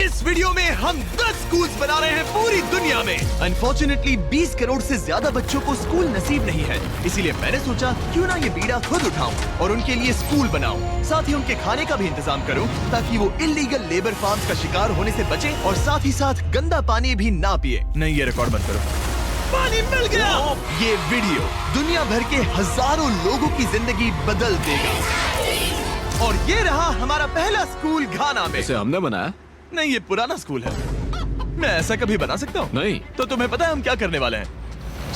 इस वीडियो में हम 10 स्कूल्स बना रहे हैं पूरी दुनिया में। अनफॉर्चुनेटली 20 करोड़ से ज्यादा बच्चों को स्कूल नसीब नहीं है, इसीलिए मैंने सोचा क्यों ना ये बीड़ा खुद उठाऊं और उनके लिए स्कूल बनाऊं। साथ ही उनके खाने का भी इंतजाम करूं ताकि वो इलीगल लेबर फार्म्स का शिकार होने से बचे और साथ ही साथ गंदा पानी भी ना पिए। नहीं, ये रिकॉर्ड मत करो। पानी मिल गया। ये वीडियो दुनिया भर के हजारों लोगों की जिंदगी बदल देगा। और ये रहा हमारा पहला स्कूल घाना में। इसे हमने बनाया? नहीं, ये पुराना स्कूल है। मैं ऐसा कभी बना सकता हूँ? नहीं। तो तुम्हें पता है हम क्या करने वाले हैं?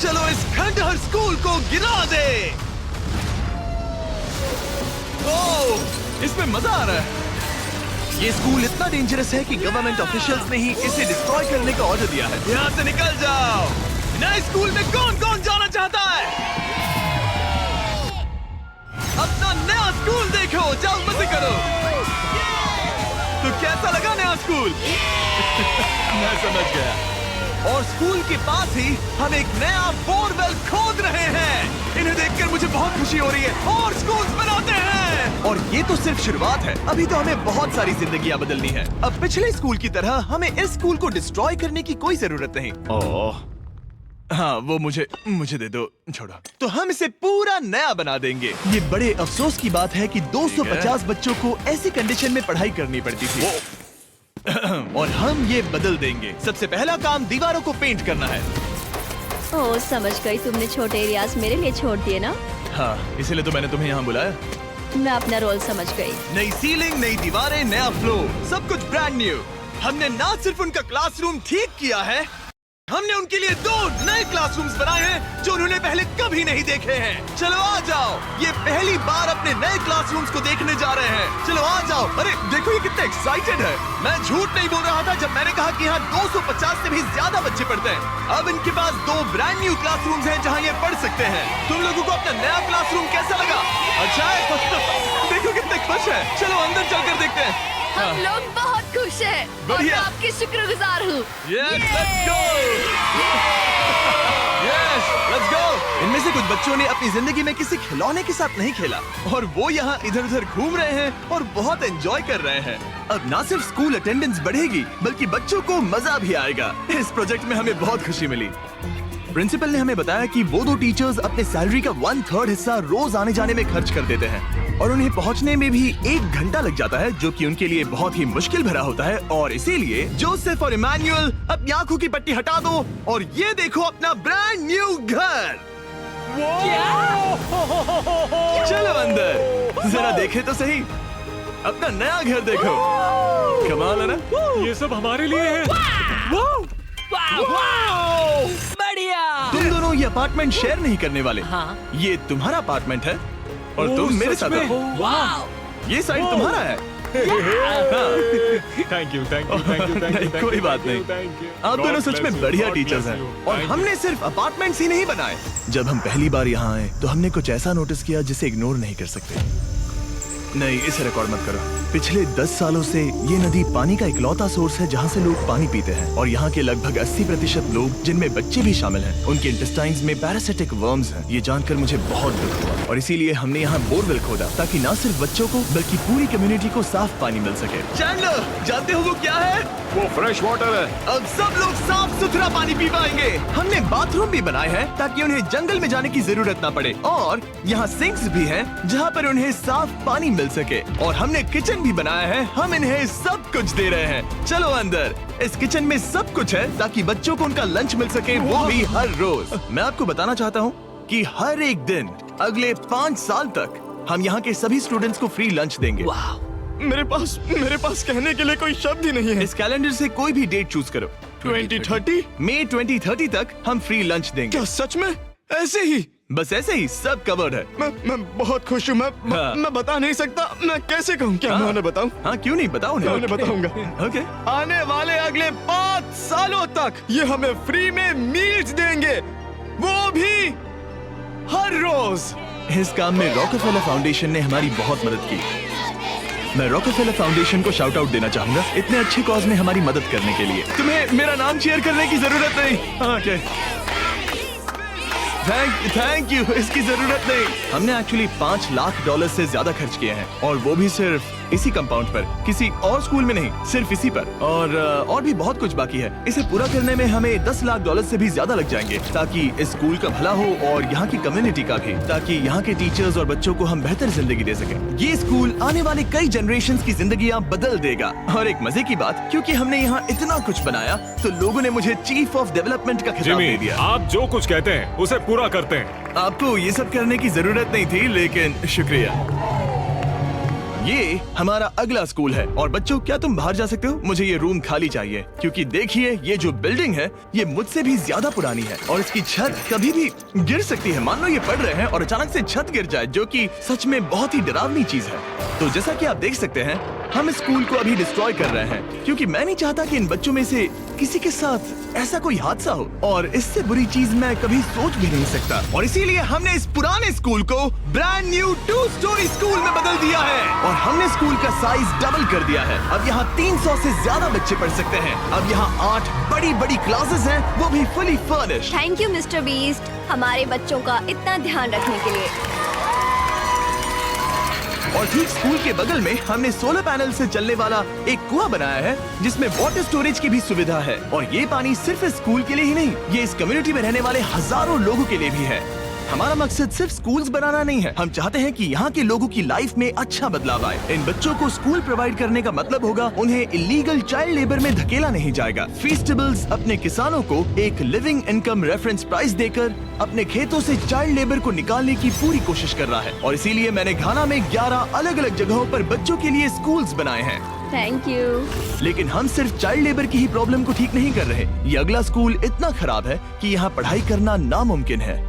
चलो इस खंडहर स्कूल को गिरा दे। ओह, इसमें मजा आ रहा है। ये स्कूल इतना डेंजरस है कि गवर्नमेंट ऑफिशियल्स ने ही इसे डिस्ट्रॉय करने का ऑर्डर दिया है। यहाँ से निकल जाओ। नए स्कूल में कौन कौन जाना चाहता है? अपना नया स्कूल देखो, जाओ मजे करो। तो कैसा लगा नया स्कूल? मैं समझ गया। और स्कूल के पास ही हम एक नया बोरवेल खोद रहे हैं। इन्हें देखकर मुझे बहुत खुशी हो रही है। और स्कूल बनाते हैं। और ये तो सिर्फ शुरुआत है, अभी तो हमें बहुत सारी जिंदगियां बदलनी है। अब पिछले स्कूल की तरह हमें इस स्कूल को डिस्ट्रॉय करने की कोई जरूरत नहीं। ओह, हाँ, वो मुझे दे दो, छोड़ो। तो हम इसे पूरा नया बना देंगे। ये बड़े अफसोस की बात है कि 250 बच्चों को ऐसी कंडीशन में पढ़ाई करनी पड़ती थी। और हम ये बदल देंगे। सबसे पहला काम दीवारों को पेंट करना है। ओह, समझ गई। तुमने छोटे एरियाज मेरे लिए छोड़ दिए ना? हाँ, इसीलिए तो मैंने तुम्हें यहाँ बुलाया। मैं अपना रोल समझ गई। नई सीलिंग, नई दीवारें, नया फ्लोर, सब कुछ ब्रांड न्यू। हमने ना सिर्फ उनका क्लासरूम ठीक किया है, हमने उनके लिए 2 नए क्लासरूम्स बनाए हैं जो उन्होंने पहले कभी नहीं देखे हैं। चलो आ जाओ, ये पहली बार अपने नए क्लासरूम्स को देखने जा रहे हैं। चलो आ जाओ। अरे देखो ये कितने एक्साइटेड है। मैं झूठ नहीं बोल रहा था जब मैंने कहा कि यहाँ 250 से भी ज्यादा बच्चे पढ़ते हैं। अब इनके पास 2 ब्रांड न्यू क्लासरूम्स हैं जहाँ ये पढ़ सकते हैं। तुम लोगों को अपना नया क्लासरूम कैसा लगा? अच्छा है? देखो कितने खुश है। चलो अंदर चलकर देखते हैं। हम लोग बहुत खुश हैं और मैं आपकी शुक्रगुजार हूँ। Yes, let's go! Yes, let's go! इनमें से कुछ बच्चों ने अपनी जिंदगी में किसी खिलौने के साथ नहीं खेला और वो यहाँ इधर उधर घूम रहे हैं और बहुत एंजॉय कर रहे हैं। अब ना सिर्फ स्कूल अटेंडेंस बढ़ेगी बल्कि बच्चों को मजा भी आएगा। इस प्रोजेक्ट में हमें बहुत खुशी मिली। प्रिंसिपल ने हमें बताया कि वो 2 टीचर्स अपने सैलरी का 1/3 हिस्सा रोज आने जाने में खर्च कर देते हैं और उन्हें पहुंचने में भी 1 घंटा लग जाता है, जो कि उनके लिए बहुत ही मुश्किल भरा होता है। और इसीलिए जोसेफ और इमैनुअल अपनी आंखों की पट्टी हटा दो और ये देखो अपना ब्रांड न्यू घर। चलो अंदर जरा देखे तो सही, अपना नया घर देखो। कमाल है ना? ये सब हमारे लिए है। बढ़िया। तुम दोनों ये अपार्टमेंट शेयर नहीं करने वाले। हाँ। ये तुम्हारा अपार्टमेंट है और तुम मेरे साथ हो। ये साइड तुम्हारा है। Thank you, thank you, thank you, thank you. कोई बात नहीं। आप दोनों सच में बढ़िया टीचर्स हैं। और हमने सिर्फ अपार्टमेंट्स ही नहीं बनाए। जब हम पहली बार यहाँ आए तो हमने कुछ ऐसा नोटिस किया जिसे इग्नोर नहीं कर सकते। नहीं, इसे रिकॉर्ड मत करो। पिछले 10 सालों से ये नदी पानी का इकलौता सोर्स है जहाँ से लोग पानी पीते हैं और यहाँ के लगभग 80% लोग, जिनमें बच्चे भी शामिल हैं, उनके इंटेस्टाइन्स में पैरासिटिक वर्म्स हैं। ये जानकर मुझे बहुत दुख हुआ और इसीलिए हमने यहाँ बोरवेल खोदा ताकि न सिर्फ बच्चों को बल्कि पूरी कम्युनिटी को साफ पानी मिल सके। चैंडलर, जानते हो वो क्या है? वो फ्रेश वाटर है। अब सब लोग साफ सुथरा पानी पी पाएंगे। हमने बाथरूम भी बनाए हैं ताकि उन्हें जंगल में जाने की जरूरत ना पड़े और यहाँ सिंक्स भी हैं जहाँ पर उन्हें साफ पानी मिल सके। और हमने किचन भी बनाया है। हम इन्हें सब कुछ दे रहे हैं। चलो अंदर। इस किचन में सब कुछ है ताकि बच्चों को उनका लंच मिल सके, वो भी हर रोज। मैं आपको बताना चाहता हूँ कि हर एक दिन अगले 5 साल तक हम यहाँ के सभी स्टूडेंट्स को फ्री लंच देंगे। मेरे पास कहने के लिए कोई शब्द ही नहीं है। इस कैलेंडर से कोई भी डेट चूज करो। 2030? मई 2030 तक हम फ्री लंच देंगे। क्या सच में? ऐसे ही? बस ऐसे ही, सब कवर्ड है। मैं बहुत खुश हूँ। मैं बता नहीं सकता। मैं कैसे कहूँ? क्या मैं उन्हें बताऊँ? हाँ, क्यों नहीं, बताओ मैं उन्हें बताऊंगा। ओके। आने वाले अगले 5 सालों तक ये हमें फ्री में मील्स देंगे, वो भी हर रोज। इस काम में रॉकफेलर फाउंडेशन ने हमारी बहुत मदद की। मैं रॉकफेलर फाउंडेशन को शाउट आउट देना चाहूंगा इतने अच्छे कॉज में हमारी मदद करने के लिए। तुम्हें मेरा नाम शेयर करने की जरूरत नहीं। ओके, थैंक यू, इसकी जरूरत नहीं। हमने एक्चुअली $5 लाख से ज्यादा खर्च किए हैं और वो भी सिर्फ इसी कंपाउंड पर, किसी और स्कूल में नहीं, सिर्फ इसी पर। और भी बहुत कुछ बाकी है। इसे पूरा करने में हमें $10 लाख से भी ज्यादा लग जाएंगे, ताकि इस स्कूल का भला हो और यहाँ की कम्युनिटी का भी, ताकि यहाँ के टीचर्स और बच्चों को हम बेहतर जिंदगी दे सकें। ये स्कूल आने वाले कई जनरेशंस की जिंदगियाँ बदल देगा। और एक मजे की बात, क्योंकि हमने यहाँ इतना कुछ बनाया, तो लोगों ने मुझे चीफ ऑफ डेवलपमेंट का खिताब दे जिमी, दिया। आप जो कुछ कहते हैं उसे पूरा करते हैं। आपको ये सब करने की जरूरत नहीं थी, लेकिन शुक्रिया। ये हमारा अगला स्कूल है। और बच्चों, क्या तुम बाहर जा सकते हो? मुझे ये रूम खाली चाहिए, क्योंकि देखिए ये जो बिल्डिंग है ये मुझसे भी ज्यादा पुरानी है और इसकी छत कभी भी गिर सकती है। मान लो ये पढ़ रहे हैं और अचानक से छत गिर जाए, जो कि सच में बहुत ही डरावनी चीज है। तो जैसा कि आप देख सकते हैं, हम इस स्कूल को अभी डिस्ट्रॉय कर रहे हैं, क्योंकि मैं नहीं चाहता कि इन बच्चों में से किसी के साथ ऐसा कोई हादसा हो, और इससे बुरी चीज मैं कभी सोच भी नहीं सकता। और इसीलिए हमने इस पुराने स्कूल को ब्रांड न्यू 2 स्टोरी स्कूल में बदल दिया है और हमने स्कूल का साइज डबल कर दिया है। अब यहाँ 300 से ज्यादा बच्चे पढ़ सकते हैं। अब यहाँ 8 बड़ी बड़ी क्लासेस हैं, वो भी fully furnished. Thank you mister beast, हमारे बच्चों का इतना ध्यान रखने के लिए। और ठीक स्कूल के बगल में हमने सोलर पैनल से चलने वाला एक कुआं बनाया है, जिसमें वाटर स्टोरेज की भी सुविधा है। और ये पानी सिर्फ इस स्कूल के लिए ही नहीं, ये इस कम्युनिटी में रहने वाले हजारों लोगों के लिए भी है। हमारा मकसद सिर्फ स्कूल्स बनाना नहीं है, हम चाहते हैं कि यहाँ के लोगों की लाइफ में अच्छा बदलाव आए। इन बच्चों को स्कूल प्रोवाइड करने का मतलब होगा उन्हें इलीगल चाइल्ड लेबर में धकेला नहीं जाएगा। फीस्टेबल्स अपने किसानों को एक लिविंग इनकम रेफरेंस प्राइस देकर अपने खेतों से चाइल्ड लेबर को निकालने की पूरी कोशिश कर रहा है। और इसीलिए मैंने घाना में 11 अलग अलग जगहों पर बच्चों के लिए स्कूल्स बनाए हैं। Thank you. लेकिन हम सिर्फ चाइल्ड लेबर की ही प्रॉब्लम को ठीक नहीं कर रहे। ये अगला स्कूल इतना खराब है कि यहाँ पढ़ाई करना नामुमकिन है।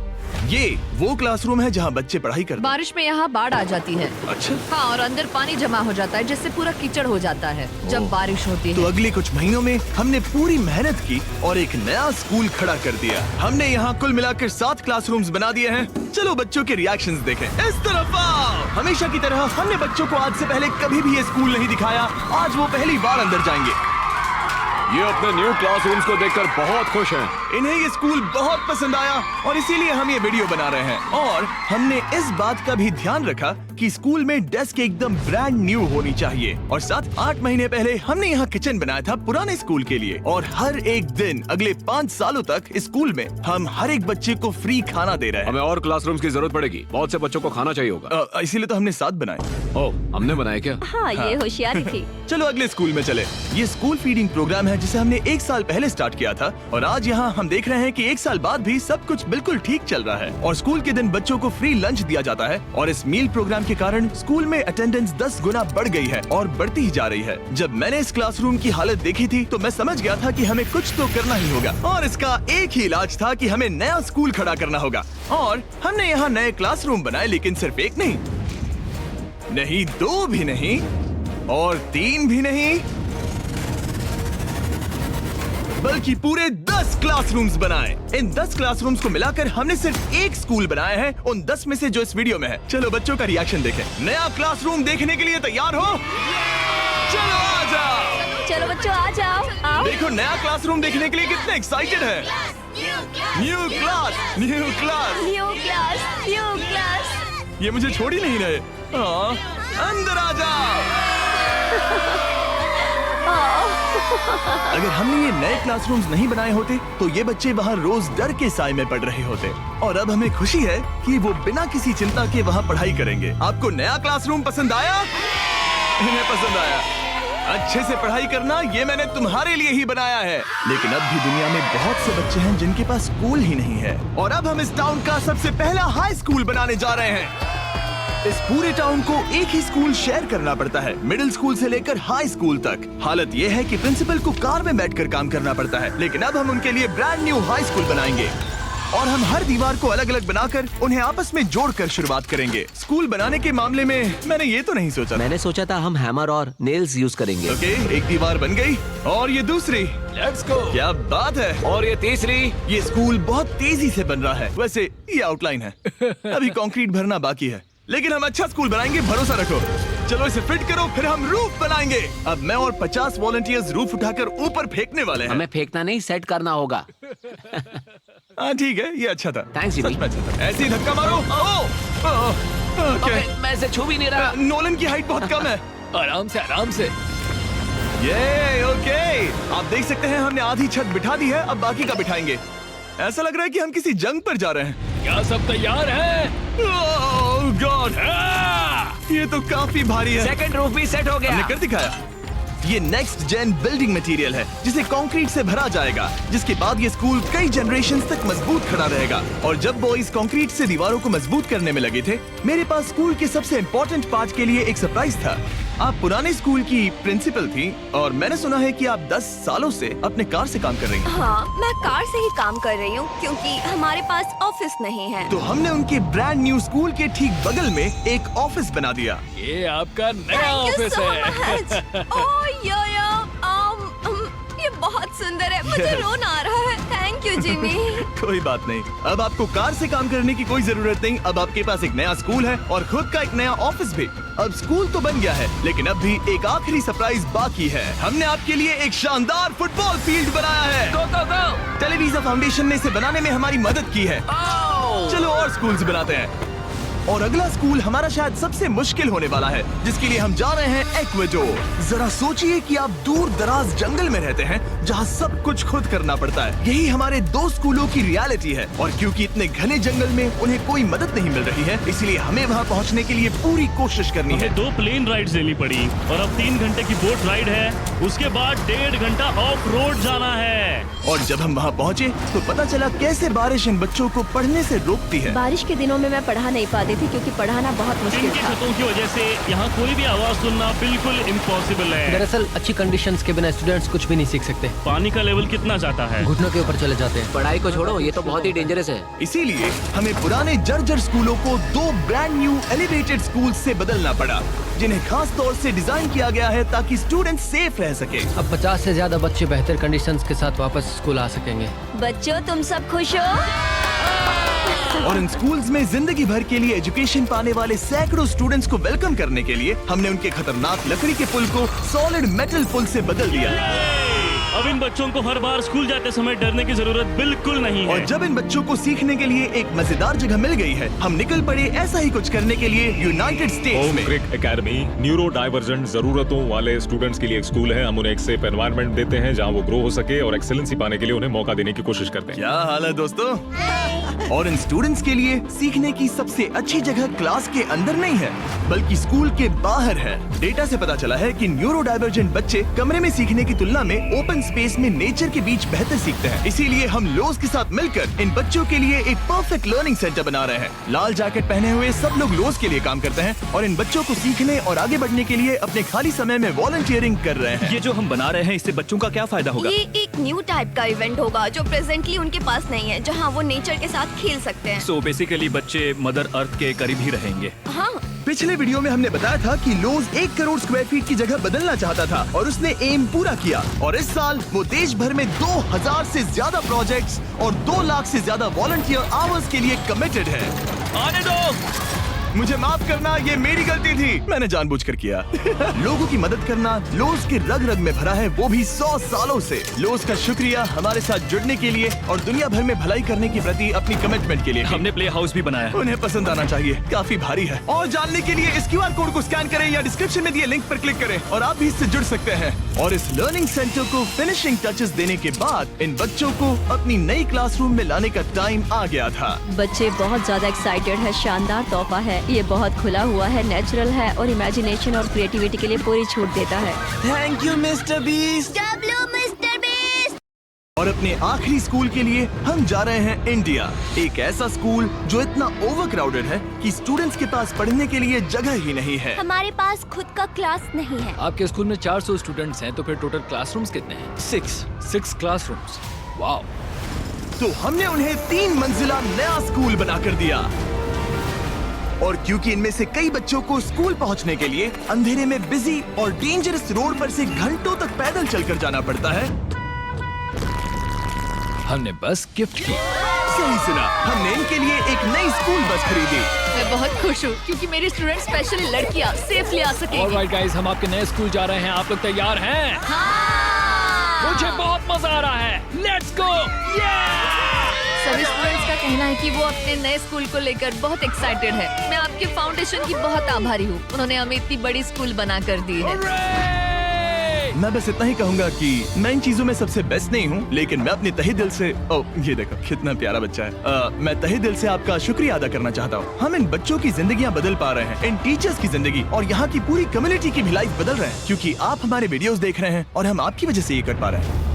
ये वो क्लासरूम है जहाँ बच्चे पढ़ाई करते हैं। बारिश में यहाँ बाढ़ आ जाती है। अच्छा, हाँ, और अंदर पानी जमा हो जाता है, जिससे पूरा कीचड़ हो जाता है जब बारिश होती तो है। अगले कुछ महीनों में हमने पूरी मेहनत की और एक नया स्कूल खड़ा कर दिया। हमने यहाँ कुल मिलाकर 7 क्लासरूम्स बना दिए हैं। चलो बच्चों के रिएक्शंस देखें। इस तरफ आओ। हमेशा की तरह हमने बच्चों को आज से पहले कभी भी ये स्कूल नहीं दिखाया। आज वो पहली बार अंदर जाएंगे। ये अपने न्यू क्लासरूम्स को देखकर बहुत खुश हैं। इन्हें ये स्कूल बहुत पसंद आया और इसीलिए हम ये वीडियो बना रहे हैं। और हमने इस बात का भी ध्यान रखा कि स्कूल में डेस्क एकदम ब्रांड न्यू होनी चाहिए। और 7-8 महीने पहले हमने यहाँ किचन बनाया था पुराने स्कूल के लिए। और हर एक दिन अगले 5 सालों तक इस स्कूल में हम हर एक बच्चे को फ्री खाना दे रहे हैं। हमें और क्लासरूम्स की जरूरत पड़ेगी, बहुत से बच्चों को खाना चाहिए होगा। इसीलिए तो हमने 7 बनाए। ओह, हमने बनाया क्या? हाँ, ये होशियारी थी। चलो अगले स्कूल में चले। ये स्कूल फीडिंग प्रोग्राम है जिसे हमने 1 साल पहले स्टार्ट किया था। और आज यहाँ हम देख रहे हैं कि 1 साल बाद भी सब कुछ बिल्कुल ठीक चल रहा है। और स्कूल के दिन बच्चों को फ्री लंच दिया जाता है। और इस मील प्रोग्राम के कारण स्कूल में अटेंडेंस 10 गुना बढ़ गई है और बढ़ती ही जा रही है। जब मैंने इस क्लासरूम की हालत देखी थी तो मैं समझ गया था कि हमें कुछ तो करना ही होगा। और इसका एक ही इलाज था कि हमें नया स्कूल खड़ा करना होगा। और हमने यहाँ नए क्लासरूम बनाए, लेकिन सिर्फ एक नहीं, 2 भी नहीं और 3 भी नहीं, बल्कि पूरे 10 क्लासरूम्स बनाए। इन 10 क्लासरूम्स को मिलाकर हमने सिर्फ एक स्कूल बनाया है, उन 10 में से जो इस वीडियो में है। चलो बच्चों का रिएक्शन देखें। नया क्लासरूम देखने के लिए तैयार हो? चलो आ जाओ। चलो बच्चों आ जाओ, आओ। देखो नया क्लासरूम देखने के लिए कितने एक्साइटेड है। New class, new class. New class, new class. ये मुझे छोड़ ही नहीं रहे। हाँ, अंदर आ जाओ। अगर हमने ये नए क्लासरूम्स नहीं बनाए होते तो ये बच्चे वहाँ रोज डर के साए में पढ़ रहे होते। और अब हमें खुशी है कि वो बिना किसी चिंता के वहाँ पढ़ाई करेंगे। आपको नया क्लासरूम पसंद आया? इन्हें पसंद आया। अच्छे से पढ़ाई करना ये मैंने तुम्हारे लिए ही बनाया है। लेकिन अब भी दुनिया में बहुत से बच्चे हैं जिनके पास स्कूल ही नहीं है। और अब हम इस टाउन का सबसे पहला हाई स्कूल बनाने जा रहे हैं। इस पूरे टाउन को एक ही स्कूल शेयर करना पड़ता है, मिडिल स्कूल से लेकर हाई स्कूल तक। हालत ये है कि प्रिंसिपल को कार में बैठकर काम करना पड़ता है। लेकिन अब हम उनके लिए ब्रांड न्यू हाई स्कूल बनाएंगे और हम हर दीवार को अलग अलग बनाकर उन्हें आपस में जोड़कर शुरुआत करेंगे। स्कूल बनाने के मामले में मैंने ये तो नहीं सोचा। मैंने सोचा था हम हैमर और नेल्स यूज करेंगे। ओके, एक दीवार बन गई और ये दूसरी। Let's go. क्या बात है। और ये तीसरी। ये स्कूल बहुत तेजी से बन रहा है। वैसे ये आउटलाइन है, अभी कंक्रीट भरना बाकी है, लेकिन हम अच्छा स्कूल बनाएंगे, भरोसा रखो। चलो इसे फिट करो, फिर हम रूफ बनाएंगे। अब मैं और 50 वॉलंटियर्स रूफ उठाकर ऊपर फेंकने वाले हैं। हमें फेंकना नहीं, सेट करना होगा। हाँ ठीक है, ये अच्छा था। Thanks, Jimmy। सच में अच्छा था। ऐसे ही धक्का मारो। क्या? मैं इसे छू भी नहीं रहा। नोलन की हाइट बहुत कम है। आराम से आराम से। ये ओके, आप देख सकते हैं हमने आधी छत बिठा दी है, अब बाकी का बिठाएंगे। ऐसा लग रहा है कि हम किसी जंग पर जा रहे हैं। क्या सब तैयार है? ओह गॉड, ये तो काफी भारी है। सेकंड रूफ भी सेट हो हमने गया। कर दिखाया। ये नेक्स्ट जेन बिल्डिंग मटेरियल है जिसे कंक्रीट से भरा जाएगा, जिसके बाद ये स्कूल कई जनरेशन तक मजबूत खड़ा रहेगा। और जब बॉयज कंक्रीट से दीवारों को मजबूत करने में लगे थे, मेरे पास स्कूल के सबसे इम्पोर्टेंट पार्ट के लिए एक सरप्राइज था। आप पुराने स्कूल की प्रिंसिपल थी और मैंने सुना है कि आप 10 सालों से अपने कार से काम कर रही हैं। हाँ, मैं कार से ही काम कर रही हूँ क्योंकि हमारे पास ऑफिस नहीं है। तो हमने उनके ब्रांड न्यू स्कूल के ठीक बगल में एक ऑफिस बना दिया। ये आपका नया Thank you ऑफिस so है। much. Oh, ये बहुत सुंदर है, मुझे रोना आ रहा है। Thank you Jimmy. कोई बात नहीं, अब आपको कार से काम करने की कोई जरूरत नहीं। अब आपके पास एक नया स्कूल है और खुद का एक नया ऑफिस भी। अब स्कूल तो बन गया है, लेकिन अब भी एक आखिरी सरप्राइज बाकी है। हमने आपके लिए एक शानदार फुटबॉल फील्ड बनाया है। गो गो गो। टेलीविजन फाउंडेशन ने इसे बनाने में हमारी मदद की है। चलो और स्कूल्स बनाते हैं। और अगला स्कूल हमारा शायद सबसे मुश्किल होने वाला है, जिसके लिए हम जा रहे हैं एक्वाडोर। जरा सोचिए कि आप दूर दराज जंगल में रहते हैं जहां सब कुछ खुद करना पड़ता है। यही हमारे 2 स्कूलों की रियलिटी है। और क्योंकि इतने घने जंगल में उन्हें कोई मदद नहीं मिल रही है, इसलिए हमें वहां पहुंचने के लिए पूरी कोशिश करनी है। 2 प्लेन राइड्स लेनी पड़ी और अब 3 घंटे की बोट राइड है। उसके बाद 1.5 घंटा ऑफ रोड जाना है। और जब हम वहां पहुंचे तो पता चला कैसे बारिश इन बच्चों को पढ़ने से रोकती है। बारिश के दिनों में मैं पढ़ा नहीं पाती थी क्योंकि पढ़ाना बहुत मुश्किल इनकी था। छतों की वजह से यहाँ कोई भी आवाज सुनना बिल्कुल इम्पॉसिबल है। दरअसल अच्छी कंडीशंस के बिना स्टूडेंट्स कुछ भी नहीं सीख सकते। पानी का लेवल कितना जाता है? घुटनों के ऊपर चले जाते हैं। पढ़ाई को छोड़ो, ये तो बहुत ही डेंजरस है। इसीलिए हमें पुराने जर्जर स्कूलों को 2 ब्रांड न्यू एलिवेटेड स्कूल से बदलना पड़ा, जिन्हें खास तौर से डिजाइन किया गया है ताकि स्टूडेंट सेफ रह सके। अब 50 से ज्यादा बच्चे बेहतर कंडीशंस के साथ वापस स्कूल आ सकेंगे। बच्चों, तुम सब खुश हो? और इन स्कूल्स में जिंदगी भर के लिए एजुकेशन पाने वाले सैकड़ों स्टूडेंट्स को वेलकम करने के लिए हमने उनके खतरनाक लकड़ी के पुल को सॉलिड मेटल पुल से बदल दिया। अब इन बच्चों को हर बार स्कूल जाते समय डरने की जरूरत बिल्कुल नहीं है। और जब इन बच्चों को सीखने के लिए एक मजेदार जगह मिल गई है, हम निकल पड़े ऐसा ही कुछ करने के लिए यूनाइटेड स्टेट्स होम में। क्रिक एकेडमी न्यूरो डाइवर्जेंट जरूरतों वाले स्टूडेंट्स के लिए एक स्कूल है। हम उन्हें एक सेफ एनवायरनमेंट देते हैं जहां वो ग्रो हो सके और एक्सेलेंसी पाने के लिए उन्हें मौका देने की कोशिश करते हैं। क्या हाल है दोस्तों? और इन स्टूडेंट्स के लिए सीखने की सबसे अच्छी जगह क्लास के अंदर नहीं है, बल्कि स्कूल के बाहर है। डेटा से पता चला है कि न्यूरो डाइवर्जेंट बच्चे कमरे में सीखने की तुलना में ओपन स्पेस में नेचर के बीच बेहतर सीखते हैं। इसीलिए हम लोज के साथ मिलकर इन बच्चों के लिए एक परफेक्ट लर्निंग सेंटर बना रहे हैं। लाल जैकेट पहने हुए सब लोग लोज के लिए काम करते हैं और इन बच्चों को सीखने और आगे बढ़ने के लिए अपने खाली समय में वॉलंटियरिंग कर रहे हैं। ये जो हम बना रहे हैं, इससे बच्चों का क्या फायदा होगा? ये एक न्यू टाइप का इवेंट होगा जो प्रेजेंटली उनके पास नहीं है, जहाँ वो नेचर के साथ खेल सकते हैं। सो बेसिकली बच्चे मदर अर्थ के करीब ही रहेंगे। हाँ, पिछले वीडियो में हमने बताया था कि लोज 1 करोड़ स्क्वायर फीट की जगह बदलना चाहता था और उसने एम पूरा किया। और इस साल वो देश भर में 2000 से ज्यादा प्रोजेक्ट्स और 2 लाख से ज्यादा वॉलंटियर आवर्स के लिए कमिटेड है। आने दो। मुझे माफ करना, ये मेरी गलती थी, मैंने जानबूझकर किया। लोगों की मदद करना लोज के रग रग में भरा है, वो भी 100 सालों से। लोज का शुक्रिया हमारे साथ जुड़ने के लिए और दुनिया भर में भलाई करने के प्रति अपनी कमिटमेंट के लिए। हमने प्ले हाउस भी बनाया है। उन्हें पसंद आना चाहिए, काफी भारी है। और जानने के लिए इस QR कोड को स्कैन करें या डिस्क्रिप्शन में दिए लिंक पर क्लिक करें और आप भी इससे जुड़ सकते हैं। और इस लर्निंग सेंटर को फिनिशिंग टचेस देने के बाद इन बच्चों को अपनी नई क्लासरूम में लाने का टाइम आ गया था। बच्चे बहुत ज्यादा एक्साइटेड है। शानदार तोहफा है, ये बहुत खुला हुआ है, नेचुरल है और इमेजिनेशन और क्रिएटिविटी के लिए पूरी छूट देता है। Thank you mister beast. और अपने आखिरी स्कूल के लिए हम जा रहे हैं इंडिया। एक ऐसा स्कूल जो इतना ओवरक्राउडेड है कि स्टूडेंट्स के पास पढ़ने के लिए जगह ही नहीं है। हमारे पास खुद का क्लास नहीं है। आपके स्कूल में 400 स्टूडेंट्स हैं, तो फिर टोटल क्लासरूम्स कितने हैं? 6 क्लासरूम्स। वाओ। तो हमने उन्हें 3 मंजिला नया स्कूल बना कर दिया। और क्योंकि इनमें से कई बच्चों को स्कूल पहुंचने के लिए अंधेरे में बिजी और डेंजरस रोड पर से घंटों तक पैदल चलकर जाना पड़ता है, हमने बस गिफ्ट की। सही सुना, हमने इनके लिए एक नई स्कूल बस खरीदी। मैं बहुत खुश हूँ क्योंकि मेरी स्टूडेंट स्पेशली लड़कियाँ सेफली आ सकेंगी। ऑलराइट गाइस, हम आपके नए स्कूल जा रहे हैं। आप लोग तैयार हैं? हाँ। मुझे बहुत मजा आ रहा है। Let's go. सभी स्टूडेंट्स का कहना है कि वो अपने नए स्कूल को लेकर बहुत एक्साइटेड है। मैं आपके फाउंडेशन की बहुत आभारी हूँ। उन्होंने हमें इतनी बड़ी स्कूल बना कर दी है। मैं बस इतना ही कहूंगा कि मैं इन चीजों में सबसे बेस्ट नहीं हूँ, लेकिन मैं अपने तहे दिल से ये देखो कितना प्यारा बच्चा है। मैं तहे दिल से आपका शुक्रिया अदा करना चाहता हूँ। हम इन बच्चों की जिंदगियाँ बदल पा रहे हैं, इन टीचर्स की जिंदगी और यहाँ की पूरी कम्युनिटी की भी लाइफ बदल रहे हैं, क्योंकि आप हमारे वीडियोस देख रहे हैं और हम आपकी वजह से ये कर पा रहे हैं।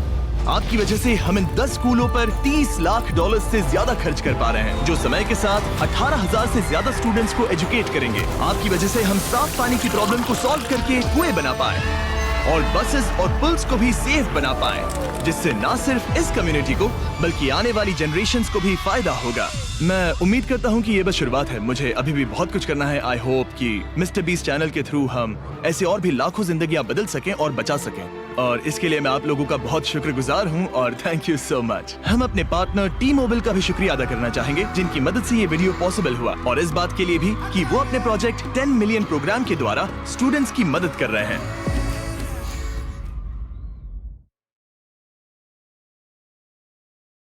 आपकी वजह से हम इन 10 स्कूलों पर $30 लाख से ज्यादा खर्च कर पा रहे हैं, जो समय के साथ 18,000 से ज्यादा स्टूडेंट्स को एजुकेट करेंगे। आपकी वजह से हम साफ पानी की प्रॉब्लम को सॉल्व करके कुएं बना पाए और बसेस और पुल्स को भी सेफ बना पाए, जिससे ना सिर्फ इस कम्युनिटी को बल्कि आने वाली जनरेशंस को भी फायदा होगा। मैं उम्मीद करता हूँ कि ये बस शुरुआत है। मुझे अभी भी बहुत कुछ करना है। आई होप कि मिस्टर बीस्ट चैनल के थ्रू हम ऐसे और भी लाखों जिंदगियां बदल सकें और बचा सकें, और इसके लिए मैं आप लोगों का बहुत शुक्रगुजार हूँ और थैंक यू सो मच। हम अपने पार्टनर T-Mobile का भी शुक्रिया अदा करना चाहेंगे, जिनकी मदद से ये वीडियो पॉसिबल हुआ, और इस बात के लिए भी कि वो अपने प्रोजेक्ट 10 मिलियन प्रोग्राम के द्वारा स्टूडेंट्स की मदद कर रहे हैं।